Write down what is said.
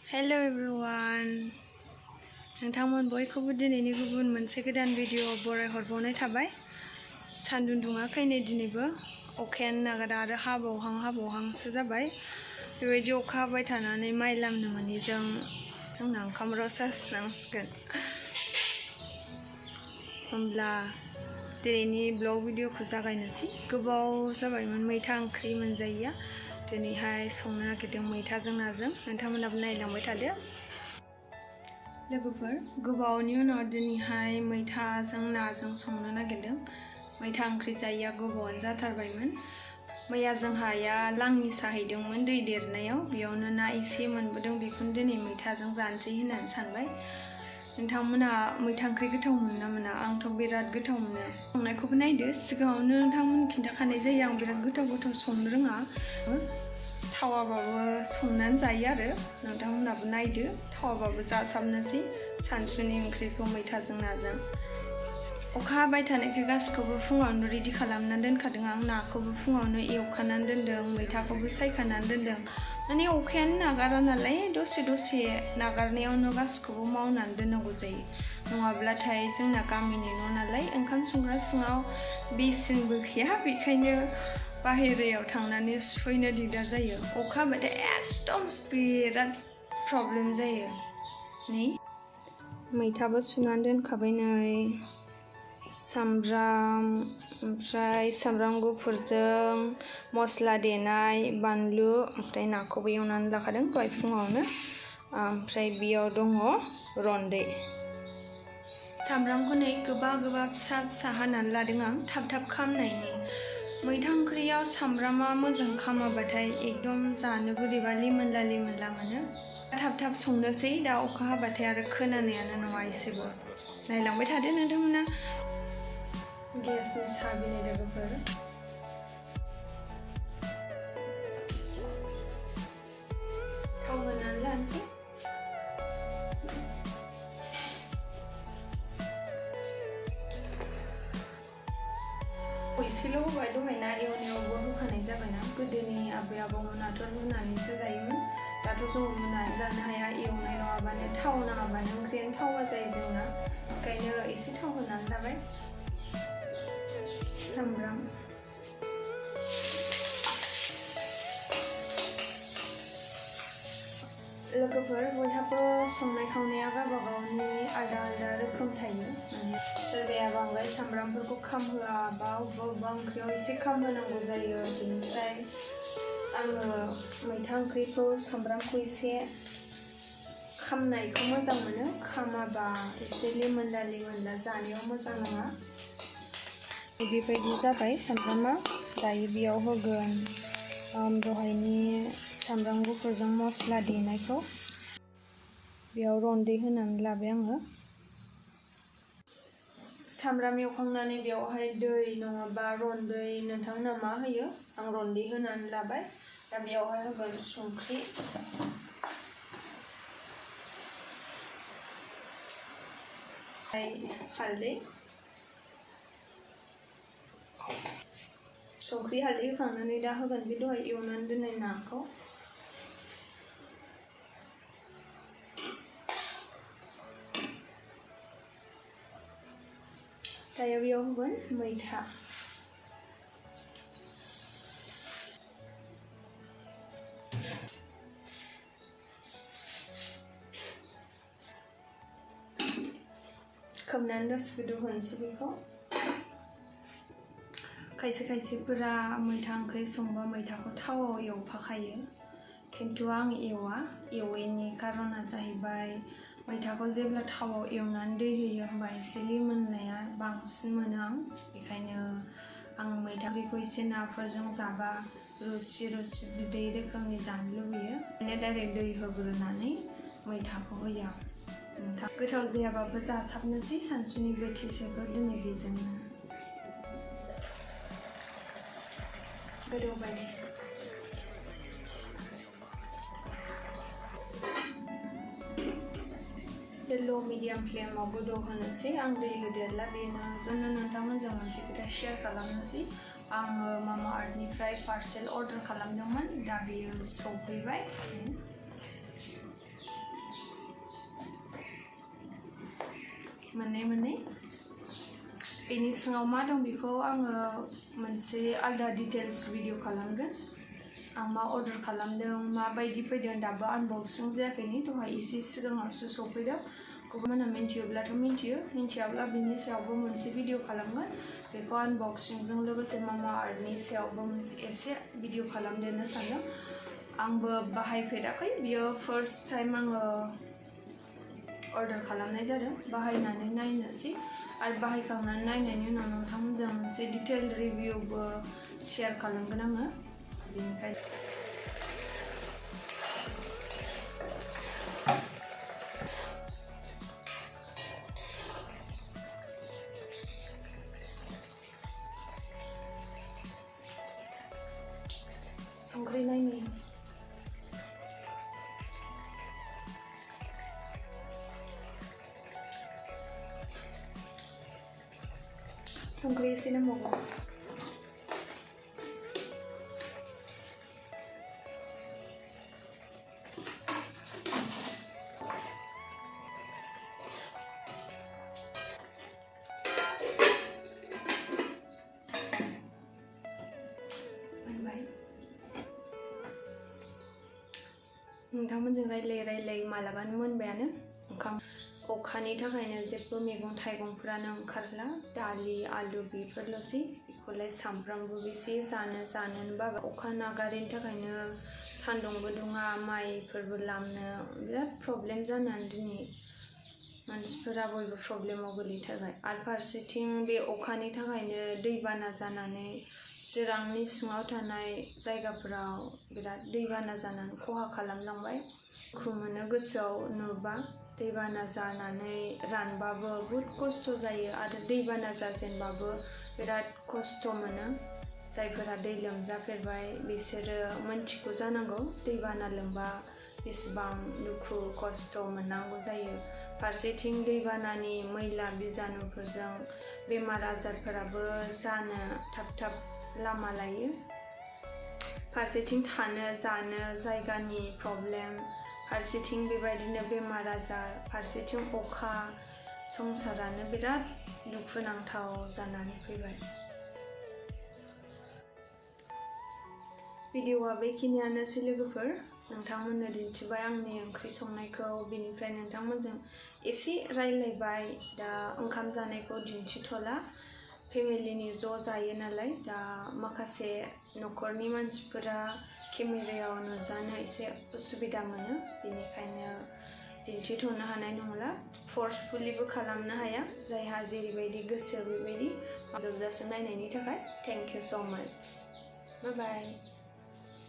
Hello everyone. नोंथांमोन बयखौबो दिनैनि गुबुन मोनसे गोदान भिडिअ बरायहरबावनाय थाबाय। सान्दुं दुङाखै नै दिनैबो अखायानो नागारा आरो हाबावहांसो जाबाय। बेबायदि अखा हाबाय थानानै माइ लामनो मोनैजों जोंना ओंखाम रसा जासिनांसिगोन। होमब्ला दिनैनि ब्लग भिडिअखौ जागायनोसै। गोबाव जाबायमोन मैथा ओंख्रि मोनजायैया। दिनैहाय संनो नागिरदों मैथाजों नाजों। नोंथांमोनाबो नायलांबाय थादो। लोगोफोर, गोबावनि उनाव दिनैहाय मैथाजों नाजों संनो नागिरदों। मैथा ओंख्रि जायैया गोबावानो जाथारबायमोन। मैया जोंहा आइया लाङि साहैदोंमोन दै देरनायाव, बेयावनो ना एसे मोनबोदों। बेखौनो दिनै मैथाजों जानोसै होननानै सानबाय। नोंथांमोना मैथा ओंख्रि गोथाव मोनो ना मोना? आंथ' बिराद गोथाव मोनो। संनायखौबो नायदो। सिगाङावनो नोंथांमोन खिन्थाखानाय जायो आं बिराद गोथाव संनो रोङा। थावाबाबो संनानै जायो आरो नोंथांमोनाबो नायदो। थावाबाबो जासाबनोसै सानसुनि ओंख्रिखौ मैथाजों नाजों। अखा हाबाय थानायखाय गासिखौबो फुङावनो रेडि खालामनानै दोनखादों आं। नाखौबो फुङावनो एवखानानै दोनदों, मैथाखौबो सायखानानै दोनदों। माने अखायानो नागारा नालाय दसे नागारनायावनो गासिखौबो मावनानै दोननांगौ जायो। नङाब्लाथाय जोंना गामिनि न' नालाय ओंखाम संग्रा सिङाव बेसिनबो गैया, बेखायनो बाहेरायाव थांनानै सुफैनो दिगदार जायो। अखा हाबाथाय एकदम बिराद प्रब्लेम जायो। नै मैथाबो सुनानै दोनखाबाय। नै सामब्राम, ओमफ्राय सामब्राम गुफुरजों मस्ला देनाय, बानलु, ओमफ्राय नाखौबो एवनानै लाखादों दहाय फुङावनो। ओमफ्राय बेयाव दङ रन्दै। सामब्रामखौ नै गोबा फिसा हानानै लादों आं थाब खामनायनि। मैथा ओंख्रियाव सामब्रामा मोजां खामाबाथाय एकदम जानो बोरैबा लिमोनला मोनो। थाब संनोसै। दा अखा हाबाथाय आरो खोनानायानो नङा एसेबो। नायलांबाय थादो नोंथांमोना। गेसनि साहा बिलाइ लोगोफोर। थाव होनानै लानोसै। एसेल' होबाय, दहाय ना एवनायावबो होखानाय जाबायना। गोदोनि आबै आबौमोनाथ' रुनानैसो जायोमोन। दाथ' जों रुनानै जानो हाया। एवनाय नङाबानो थाव नाङाबानो ओंख्रियानो थावा जायो जोंना। ओंखायनो एसे थाव होनानै लाबाय। सामब्राम, लोगोफोर, बयहाबो संनाय खावनाया गावबा गावनि आलदा रोखोम थायो। माने सोरबाया बांद्राय सामब्रामफोरखौ खामहोआ, बा अबेबा ओंख्रियाव एसे खामहोनांगौ जायो। बेनिफ्राय आङो मैथा ओंख्रिखौ सामब्रामखौ एसे खामनायखौ मोजां मोनो। खामाबा एसे लिमोनला जानायाव मोजां नङा। बेबायदि जाबाय सामब्रामा। दायो बेयाव होगोन दहायनि सामब्राम गुफुरजों मस्ला देनायखौ। बेयाव रन्दै होनानै लाबाय आङो। सामब्राम एवखांनानै बेयावहाय दै नङाबा रन्दै, नोंथांमोना मा होयो? आं रन्दै होनानै लाबाय। दा बेयावहाय होगोन संख्रि, हालदै। संख्रि हालदै होखांनानै दा होगोन बे दहाय एवनानै दोननाय नाखौ। दायो बेयाव होगोन मैथा। खोबनानै दसे गोदौ होनोसै बेखौ। खायसेफोरा मैथा ओंख्रि संबा मैथाखौ थावआव एवफाखायो, खिन्थु आं एवा। एवैनि कारना जाहैबाय मैथाखौ जेब्ला थावआव एवनानै दै होयो होमबा एसे लिमोननाया बांसिन मोनो आं। बेखायनो आं मैथा ओंख्रिखौ एसे नाफोरजों जाबा रोसि बिदै रोखोमनि जानो लुबैयो। माने डाइरेक्ट दै होग्रोनानै मैथाखौ होयो। गोथाव जायाबाबो जासाबनोसै सानसुनि बोथिसेखौ दिनै बेजोंनो। गोदौबाय दे। ल' मिडियाम फ्लेमाव गोदौ होनोसै। आं दै होदेरला। बेनो जोंनो नोंथांमोनजों मोनसे खोथा शेयार खालामनोसै। आङो मामा आर्थनिफ्राय पार्सेल अर्डार खालामदोंमोन। दा बेयो सफैबाय। मोननै बेनि सिङाव मा दं बेखौ आङो मोनसे आलदा डिटेल्स भिडिअ खालामगोन आं मा अर्डार खालामदों माबायदि फैदों दाबो आनबक्सिं जायाखैनि दहाय एसे सिगाङावसो सफैदों गुबुनमोना मिन्थियोब्लाथ' मिन्थियाब्ला बिनि सायावबो मोनसे भिडिअ खालामगोन बेखौ आनबक्सिंजों लोगोसे मा आर्टनि सायावबो एसे भिडिअ खालामदेरनो सानदों आंबो बाहायफेराखै बियो फार्स्ट टाइम आङो अर्डार खालामनाय जादों बाहायनानै नायनोसै आरो बाहायखांनानै नायनायनि उनाव नोंथांमोनजों मोनसे डिटेल रिभिउबो शेयार खालामगोन आङो बेनिखायनो संख्रि नायनि संख्रि एसे नांबावगौ नोंथांमोनजों रायलाय मालाबानो मोनबायानो ओंखाम अखानि थाखायनो जेबो मैगं थाइगंफोरानो ओंखारला दालि आलु बेफोरल'सै बेखौलाय सामफ्रामबो बेसे जानो बाबा अखा नागारिनि थाखायनो सान्दुंबो दुङा माइफोरबो लामनो बिराद प्रब्लेम जानानै दिनै मानसिफोरा बयबो प्रब्लेमाव गोलैथारबाय आरो फारसेथिं बे अखानि थाखायनो दैबाना जानानै चिरांनि सिङाव थानाय जायगाफोराव बिराद दैबाना जानानै खहा खालामलांबाय दुखु मोनो गोसोआव नुबा दैबाना जानानै रानबाबो बुहुद खस्थ' जायो आरो दैबाना जाजेनबाबो बिराद खस्थ' मोनो जायफोरा दै लोमजाफेरबाय बिसोरो मोनथिगौ जानांगौ दैबाना लोमबा बेसेबां दुखु खस्थ' मोननांगौ जायो फारसेथिं दैबानानि मैला बिजानुफोरजों बेमार आजारफोराबो जानो थाब लामा लायो फारसेथिं थानो जानो जायगानि प्रब्लेम फारसेथिं बेबायदिनो बेमार आजार फारसेथिं अखा संसारानो बिराद दुखुनांथाव जानानै फैबाय भिडिअआ बेखिनियानोसै लोगोफोर नोंथांमोननो दिन्थिबाय आंनि ओंख्रि संनायखौ बिनिफ्राय नोंथांमोनजों एसे रायलायबाय दा ओंखाम जानायखौ दिन्थिथ'ला फेमिलिनि ज' जायो नालाय दा माखासे न'खरनि मानसिफोरा केमेरायाव नुजानो एसे उसुबिदा मोनो बेनिखायनो दिन्थिथ'नो हानाय नंला फर्सफुलिबो खालामनो हाया जायहा जेरैबायदि गोसो बेबायदि जोबजासिम नायनायनि थाखाय थेंक इउ सो माच बाय बाय